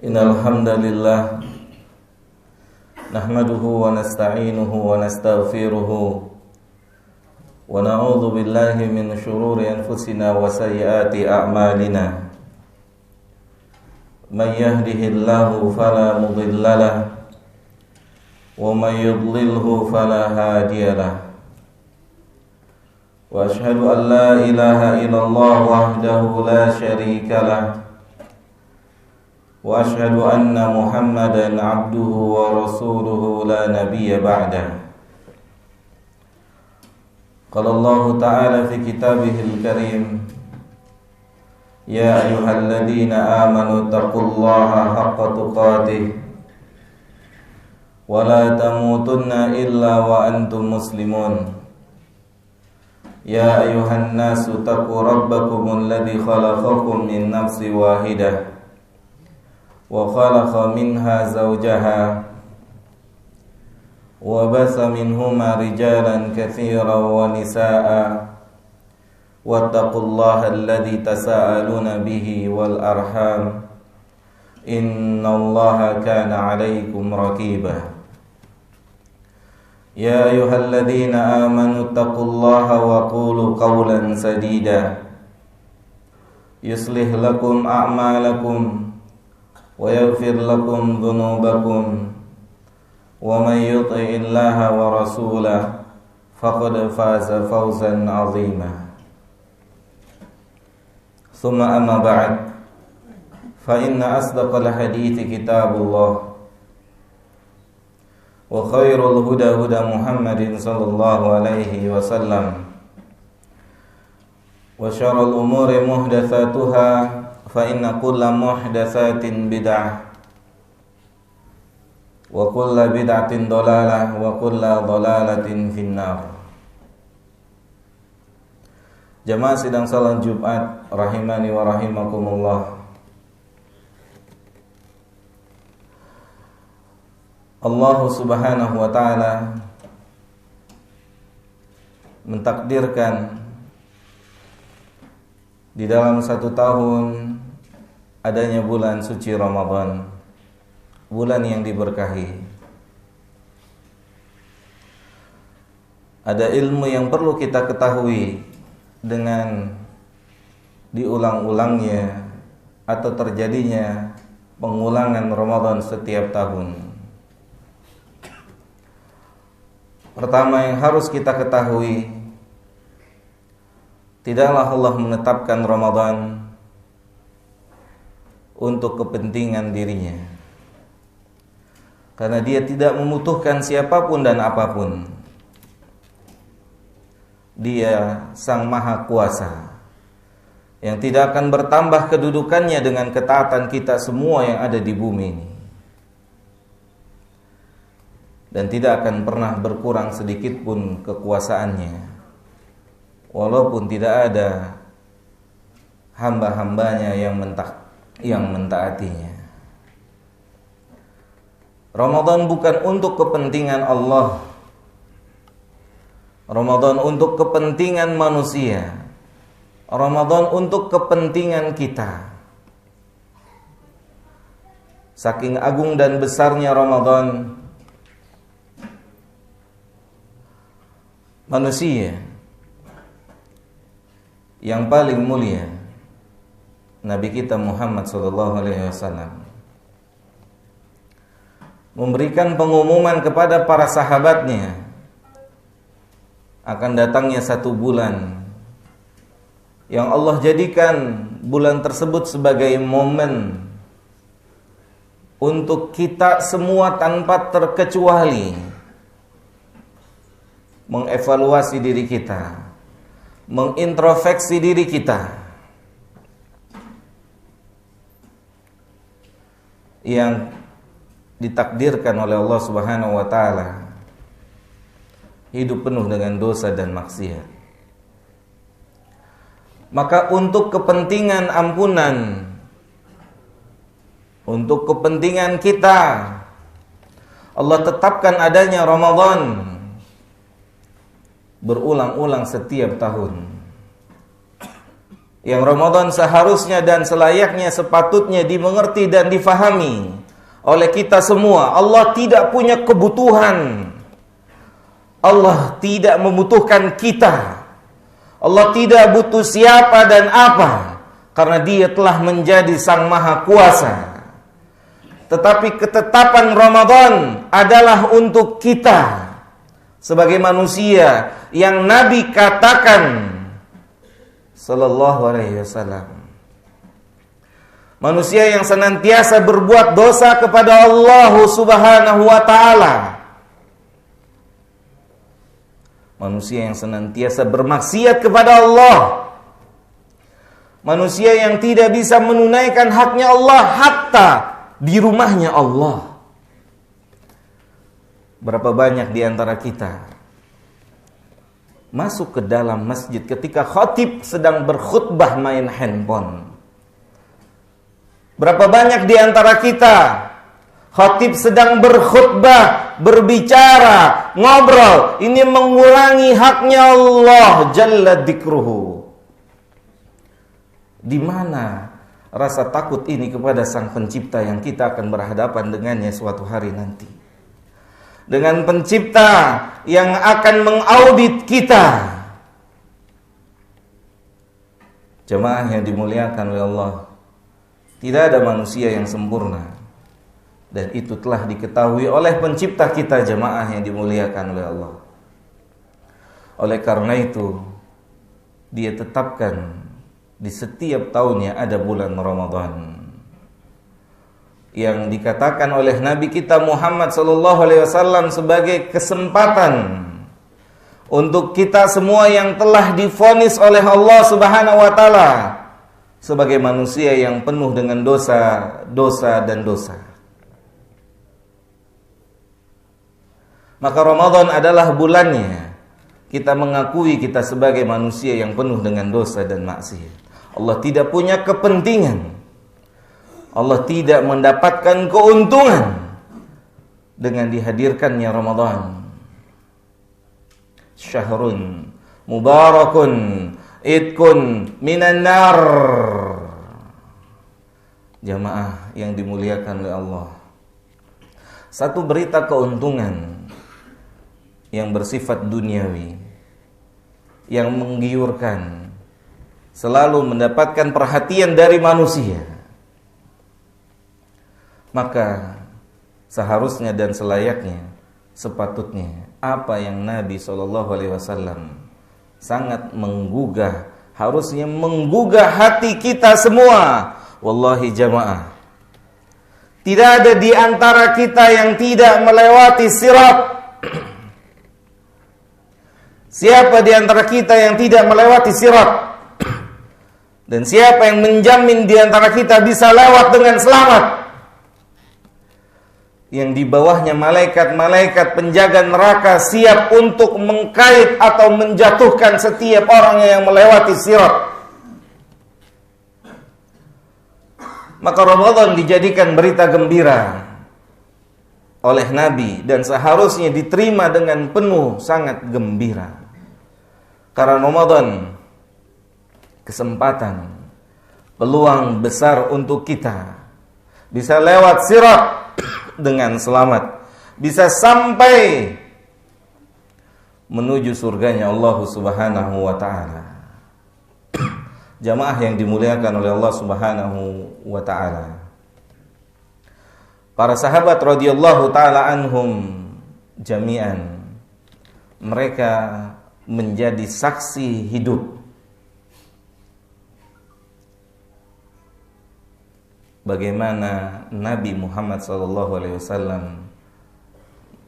Innal hamdalillah nahmaduhu wa nasta'inuhu wa nastaghfiruhu wa na'udzu billahi min shururi anfusina wa sayyiati a'malina. May yahdihillahu fala mudilla lahu wa may yudlilhu fala hadiya lahu. Wa asyhadu an la ilaha illallah wahdahu la syarika lahu wa asyhadu anna Muhammadan abduhu wa rasuluhu la nabiyya ba'dah. Qala Allah ta'ala fi kitabihil karim, ya ayyuhalladzina amanu taqullaha haqqa tuqatih wa la tamutunna illa wa antum muslimun. Ya ayyuhan nasu taqu rabbakumul ladzi khalaqakum min nafsin wahidah wa khalaqa minha zawjaha wa basa minhuma rijalan katsiran wa nisaa'a wattaqullaha alladzi tasaaluna bihi wal arham innallaha kana 'alaikum raqiba. Ya ayyuhalladzina amanu taqullaha wa qulu qawlan sadida yuslih lakum a'malakum wa yaghfir lakum dhunubakum wa may yuti'illaha wa rasulahu faqad faza fawzan 'azima. Thumma amma ba'd, fa inna asdaqal hadithi kitabullah wa khairul huda huda Muhammadin sallallahu alaihi wasallam wa syarrul umuri muhdatsatuha fa inna kulla muhdatsatin bid'ah wa kulla bid'atin dhalalah wa kulla dhalalatin finnar. Jamaah sidang salat Jumat rahimani wa rahimakumullah. Allah Subhanahu wa ta'ala mentakdirkan di dalam satu tahun adanya bulan suci Ramadan, bulan yang diberkahi. Ada ilmu yang perlu kita ketahui dengan diulang-ulangnya atau terjadinya pengulangan Ramadan setiap tahun. Pertama yang harus kita ketahui, tidaklah Allah menetapkan Ramadan untuk kepentingan dirinya, karena Dia tidak membutuhkan siapapun dan apapun. Dia Sang Maha Kuasa yang tidak akan bertambah kedudukannya dengan ketaatan kita semua yang ada di bumi ini, dan tidak akan pernah berkurang sedikit pun kekuasaannya, walaupun tidak ada hamba-hambanya yang mentaatinya. Ramadan bukan untuk kepentingan Allah, Ramadan untuk kepentingan manusia, Ramadan untuk kepentingan kita. Saking agung dan besarnya Ramadan, manusia yang paling mulia, Nabi kita Muhammad SAW, memberikan pengumuman kepada para sahabatnya akan datangnya satu bulan yang Allah jadikan bulan tersebut sebagai momen untuk kita semua tanpa terkecuali mengevaluasi diri kita, mengintrospeksi diri kita, yang ditakdirkan oleh Allah Subhanahu wa ta'ala hidup penuh dengan dosa dan maksiat. Maka untuk kepentingan ampunan, untuk kepentingan kita, Allah tetapkan adanya Ramadan berulang-ulang setiap tahun Yang Ramadan seharusnya dan selayaknya sepatutnya dimengerti dan difahami oleh kita semua. Allah tidak punya kebutuhan. Allah tidak membutuhkan kita. Allah tidak butuh siapa dan apa, karena Dia telah menjadi Sang Maha Kuasa. Tetapi ketetapan Ramadan adalah untuk kita sebagai manusia yang Nabi katakan sallallahu alaihi wasallam, manusia yang senantiasa berbuat dosa kepada Allah Subhanahu wa taala. Manusia yang senantiasa bermaksiat kepada Allah. Manusia yang tidak bisa menunaikan haknya Allah hatta di rumahnya Allah. Berapa banyak di antara kita masuk ke dalam masjid ketika khatib sedang berkhutbah main handphone? Berapa banyak di antara kita khatib sedang berkhutbah, berbicara, ngobrol, ini mengurangi haknya Allah jalla dzikruhu. Di mana rasa takut ini kepada Sang Pencipta yang kita akan berhadapan dengannya suatu hari nanti? Dengan Pencipta yang akan mengaudit kita. Jemaah yang dimuliakan oleh Allah, tidak ada manusia yang sempurna, dan itu telah diketahui oleh Pencipta kita, jemaah yang dimuliakan oleh Allah. Oleh karena itu, Dia tetapkan di setiap tahunnya ada bulan Ramadan, yang dikatakan oleh Nabi kita Muhammad sallallahu alaihi wasallam sebagai kesempatan untuk kita semua yang telah divonis oleh Allah Subhanahu wa taala sebagai manusia yang penuh dengan dosa dan dosa. Maka Ramadan adalah bulannya kita mengakui kita sebagai manusia yang penuh dengan dosa dan maksiat. Allah tidak punya kepentingan, Allah tidak mendapatkan keuntungan dengan dihadirkannya Ramadan. Syahrun mubarakun idkun minan nar. Jamaah yang dimuliakan oleh Allah, satu berita keuntungan yang bersifat duniawi, yang menggiurkan, selalu mendapatkan perhatian dari manusia, maka seharusnya dan selayaknya, sepatutnya apa yang Nabi SAW sangat menggugah, harusnya menggugah hati kita semua. Wallahi jamaah, tidak ada di antara kita yang tidak melewati sirat. Siapa di antara kita yang tidak melewati sirat? Dan siapa yang menjamin di antara kita bisa lewat dengan selamat? Yang di bawahnya malaikat-malaikat penjaga neraka siap untuk mengkait atau menjatuhkan setiap orang yang melewati sirat. Maka Ramadan dijadikan berita gembira oleh Nabi dan seharusnya diterima dengan penuh sangat gembira. Karena Ramadan kesempatan, peluang besar untuk kita bisa lewat sirat dengan selamat, bisa sampai menuju surganya Allah Subhanahu wa taala. Jamaah yang dimuliakan oleh Allah Subhanahu wa taala, para sahabat radhiyallahu taala anhum jami'an, mereka menjadi saksi hidup bagaimana Nabi Muhammad SAW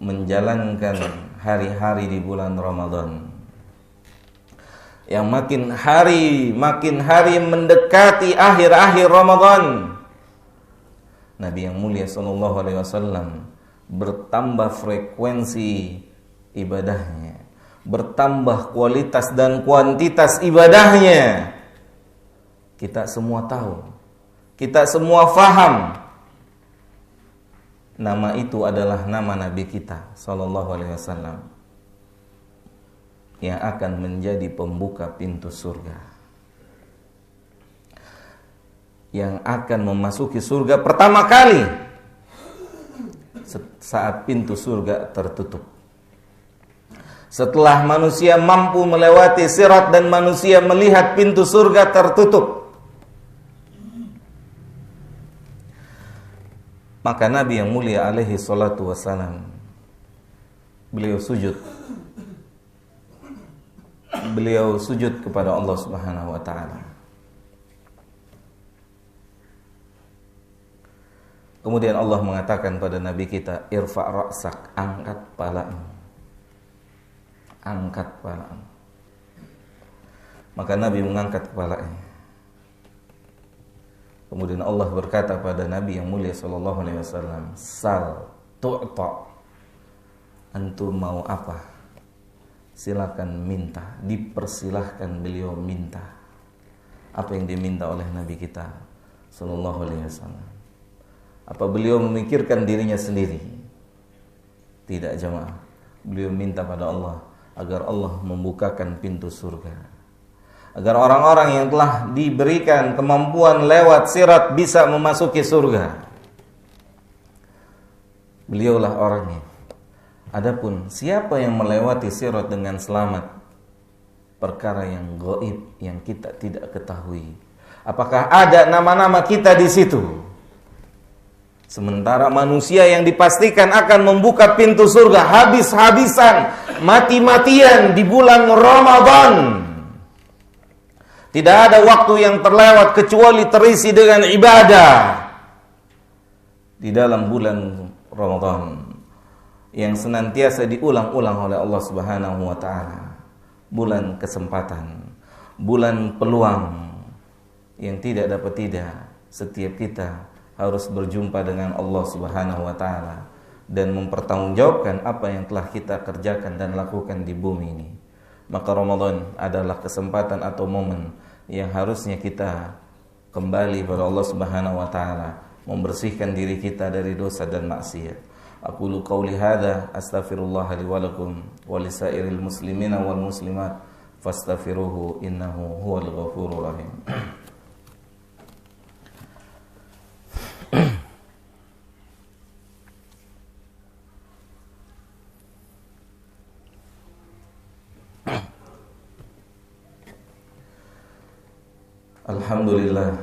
menjalankan hari-hari di bulan Ramadan, yang makin hari mendekati akhir-akhir Ramadan. Nabi yang mulia SAW bertambah frekuensi ibadahnya, bertambah kualitas dan kuantitas ibadahnya. Kita semua tahu, kita semua faham, nama itu adalah nama Nabi kita SAW yang akan menjadi pembuka pintu surga. yang akan memasuki surga pertama kali saat pintu surga tertutup. Setelah manusia mampu melewati sirat dan manusia melihat pintu surga tertutup, maka Nabi yang mulia alaihi salatu wassalam, beliau sujud kepada Allah Subhanahu wa taala. Kemudian Allah mengatakan pada Nabi kita, irfa' ra'sak, angkat kepalamu. Angkat kepalamu. Maka Nabi mengangkat kepalanya. Kemudian Allah berkata pada Nabi yang mulia sallallahu alaihi wasallam, sal tu'ta. Antum mau apa? Silakan minta. Dipersilahkan beliau minta. Apa yang diminta oleh Nabi kita sallallahu alaihi wasallam? Apa beliau memikirkan dirinya sendiri? Tidak, jemaah. Beliau minta pada Allah agar Allah membukakan pintu surga, agar orang-orang yang telah diberikan kemampuan lewat sirat bisa memasuki surga. Beliaulah orangnya. Adapun siapa yang melewati sirat dengan selamat, perkara yang gaib yang kita tidak ketahui. Apakah ada nama-nama kita di situ? Sementara manusia yang dipastikan akan membuka pintu surga habis-habisan, mati-matian di bulan Ramadan. Tidak ada waktu yang terlewat kecuali terisi dengan ibadah di dalam bulan Ramadan yang senantiasa diulang-ulang oleh Allah Subhanahu wa taala. Bulan kesempatan, bulan peluang yang tidak dapat tidak. Setiap kita harus berjumpa dengan Allah Subhanahu wa taala dan mempertanggungjawabkan apa yang telah kita kerjakan dan lakukan di bumi ini. Maka Ramadan adalah kesempatan atau momen yang harusnya kita kembali kepada Allah Subhanahu wa taala, membersihkan diri kita dari dosa dan maksiat. Aqulu qauli hadza astaghfirullah li wa lakum wa lisairil muslimina wal muslimat fastaghfiruhu innahu huwal ghafurur rahim. Alhamdulillah,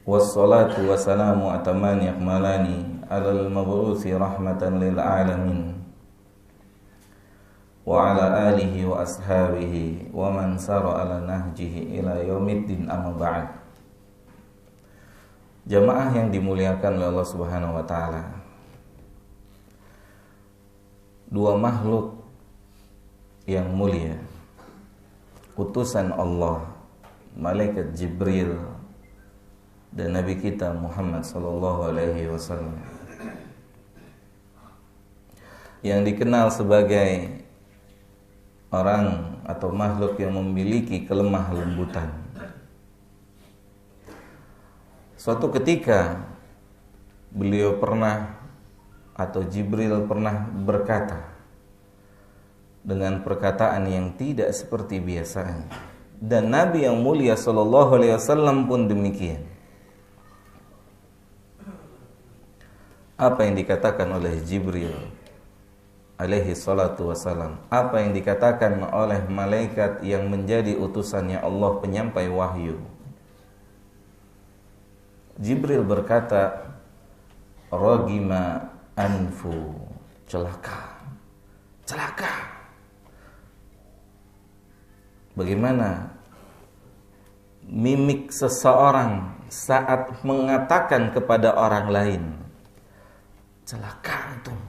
wassalatu wassalamu atamani akmalani alal mab'uthi rahmatan lil alamin wa ala alihi wa ashabihi wa man sara ala nahjihi ila yaumiddin, amma ba'd. Jamaah yang dimuliakan oleh Allah Subhanahu wa taala, dua makhluk yang mulia, utusan Allah, malaikat Jibril dan Nabi kita Muhammad sallallahu alaihi wasallam, yang dikenal sebagai orang atau makhluk yang memiliki kelemah lembutan. Suatu ketika beliau pernah atau Jibril pernah berkata dengan perkataan yang tidak seperti biasanya, dan Nabi yang mulia sallallahu alaihi wasallam pun demikian. Apa yang dikatakan oleh Jibril alaihi salatu wasallam, apa yang dikatakan oleh malaikat yang menjadi utusannya Allah, penyampai wahyu. Jibril berkata, ragima anfu, celaka, celaka. Bagaimana mimik seseorang saat mengatakan kepada orang lain, celaka antum,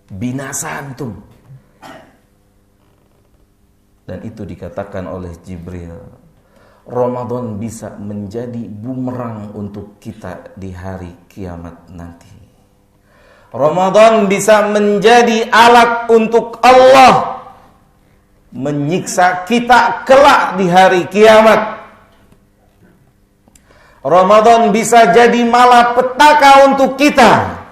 binasa antum. Dan itu dikatakan oleh Jibril. Ramadan bisa menjadi bumerang untuk kita di hari kiamat nanti. Ramadan bisa menjadi alat untuk Allah menyiksa kita kelak di hari kiamat. Ramadan bisa jadi malapetaka untuk kita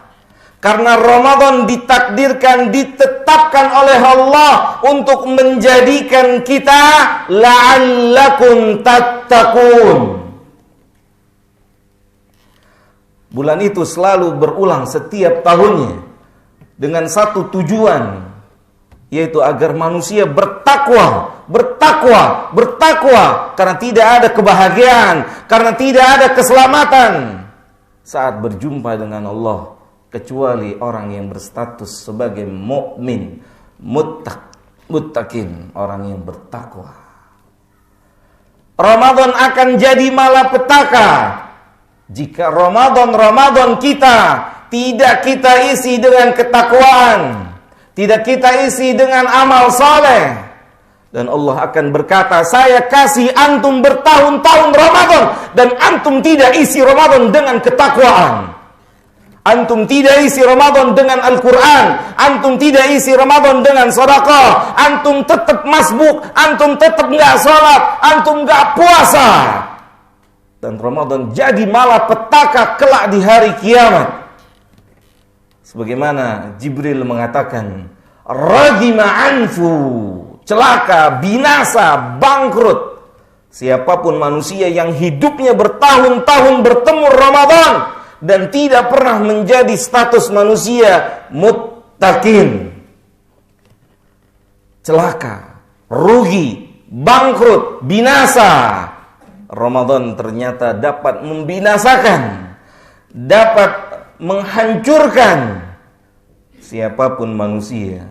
Karena Ramadan ditakdirkan, ditetapkan oleh Allah untuk menjadikan kita la'allakum tattaqun. Bulan itu selalu berulang setiap tahunnya dengan satu tujuan, yaitu agar manusia bertakwa, karena tidak ada kebahagiaan, karena tidak ada keselamatan saat berjumpa dengan Allah, kecuali orang yang berstatus sebagai mukmin, muttaqin, orang yang bertakwa. Ramadan akan jadi malapetaka jika Ramadan kita tidak kita isi dengan ketakwaan, tidak kita isi dengan amal saleh. Dan Allah akan berkata, saya kasih antum bertahun-tahun Ramadan, dan antum tidak isi Ramadan dengan ketakwaan. Antum tidak isi Ramadan dengan Al-Quran, antum tidak isi Ramadan dengan sedekah, antum tetap masbuk, antum tetap nggak sholat, antum nggak puasa. Dan Ramadan jadi malapetaka kelak di hari kiamat. Sebagaimana Jibril mengatakan, ragima anfu, celaka, binasa, bangkrut siapapun manusia yang hidupnya bertahun-tahun bertemu Ramadan dan tidak pernah menjadi status manusia muttaqin. Celaka, rugi, bangkrut, binasa. Ramadan ternyata dapat membinasakan, dapat menghancurkan siapapun manusia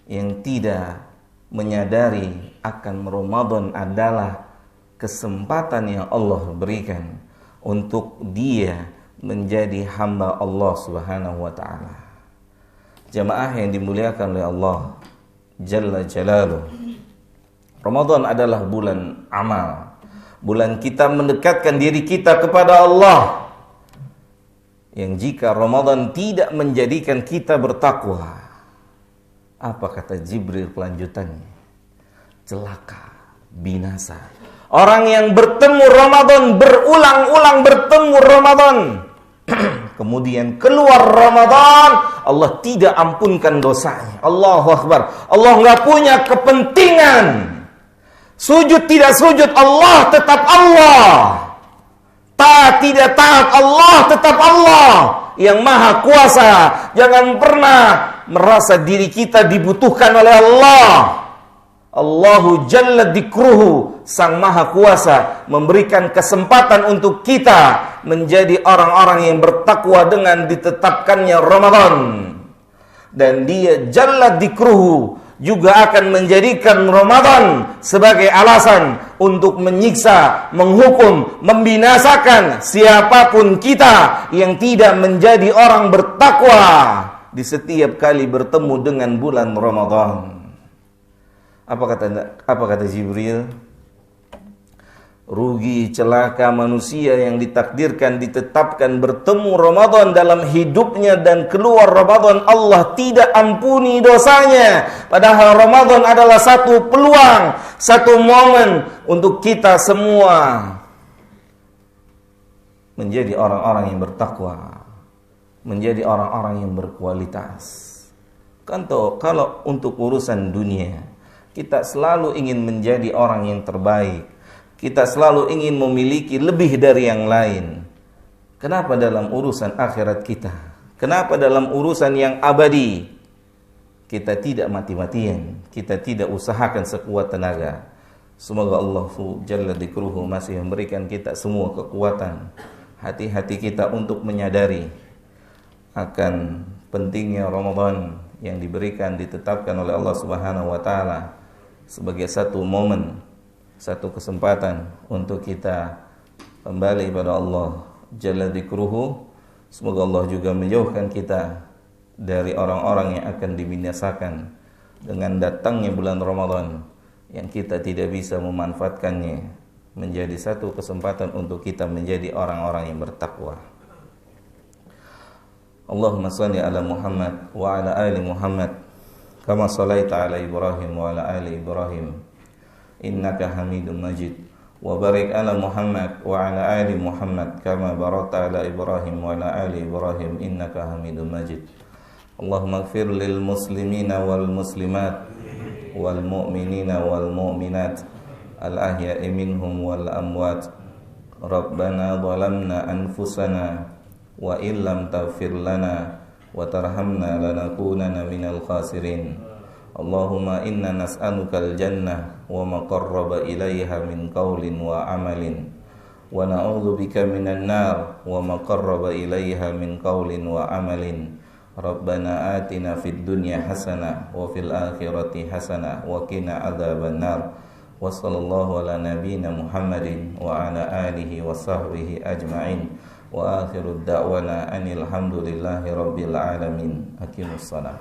yang tidak menyadari akan Ramadan adalah kesempatan yang Allah berikan untuk dia menjadi hamba Allah Subhanahu wa taala. Jamaah yang dimuliakan oleh Allah Jalla Jalaluh. Ramadan adalah bulan amal. Bulan kita mendekatkan diri kita kepada Allah. Yang jika Ramadan tidak menjadikan kita bertakwa, apa kata Jibril kelanjutannya? Celaka, binasa. Orang yang bertemu Ramadan, berulang-ulang bertemu Ramadan, kemudian keluar Ramadan, Allah tidak ampunkan dosanya. Allahu Akbar. Allah nggak punya kepentingan. Sujud tidak sujud, Allah tetap Allah. Taat tidak taat, Allah tetap Allah yang maha kuasa. Jangan pernah merasa diri kita dibutuhkan oleh Allah. Allahu Jalla Dikruhu, Sang Maha Kuasa, memberikan kesempatan untuk kita menjadi orang-orang yang bertakwa dengan ditetapkannya Ramadan. Dan dia Jalla Dikruhu juga akan menjadikan Ramadan sebagai alasan untuk menyiksa, menghukum, membinasakan siapapun kita yang tidak menjadi orang bertakwa di setiap kali bertemu dengan bulan Ramadan. Apa kata Jibril? Rugi, celaka manusia yang ditakdirkan, ditetapkan bertemu Ramadan dalam hidupnya dan keluar Ramadan Allah tidak ampuni dosanya. Padahal Ramadan adalah satu peluang, satu momen untuk kita semua menjadi orang-orang yang bertakwa, menjadi orang-orang yang berkualitas. Kalau untuk urusan dunia, kita selalu ingin menjadi orang yang terbaik. Kita selalu ingin memiliki lebih dari yang lain. Kenapa dalam urusan akhirat kita? Kenapa dalam urusan yang abadi kita tidak mati-matian? Kita tidak usahakan sekuat tenaga. Semoga Allah Jalla Dikruhu masih memberikan kita semua kekuatan, hati-hati kita untuk menyadari akan pentingnya Ramadan yang diberikan, ditetapkan oleh Allah Subhanahu wa taala sebagai satu momen, satu kesempatan untuk kita kembali pada Allah Jalla Dikruhu. Semoga Allah juga menjauhkan kita dari orang-orang yang akan dibinasakan dengan datangnya bulan Ramadan yang kita tidak bisa memanfaatkannya menjadi satu kesempatan untuk kita menjadi orang-orang yang bertakwa. Allahumma salli ala Muhammad wa ala ali Muhammad kama sallaita ala Ibrahim wa ala ali Ibrahim innaka Hamidum Majid. wa barik ala Muhammad wa ala ali Muhammad kama barakta ala Ibrahim wa ala ali Ibrahim innaka Hamidum Majid. Allahumma ighfir lil muslimina wal muslimat wal mu'minina wal mu'minat al ahya'i minhum wal amwat. Rabbana zalamna anfusana wa illam taghfir lana wa tarhamna lanakunanna minal khasirin. Allahumma inna nas'alukal jannah wa ma qarraba ilaiha min qawlin wa amalin wa na'udzubika minan nar wa ma qarraba ilaiha min qawlin wa amalin. Rabbana atina fid dunya hasanah wa fil akhirati hasanah wa qina adzaban nar. Wa sallallahu ala nabiyyina Muhammadin wa ala alihi wa sahbihi ajma'in. Wa akhiru da'wana anil hamdulillahi rabbil alamin. Aqimussalam.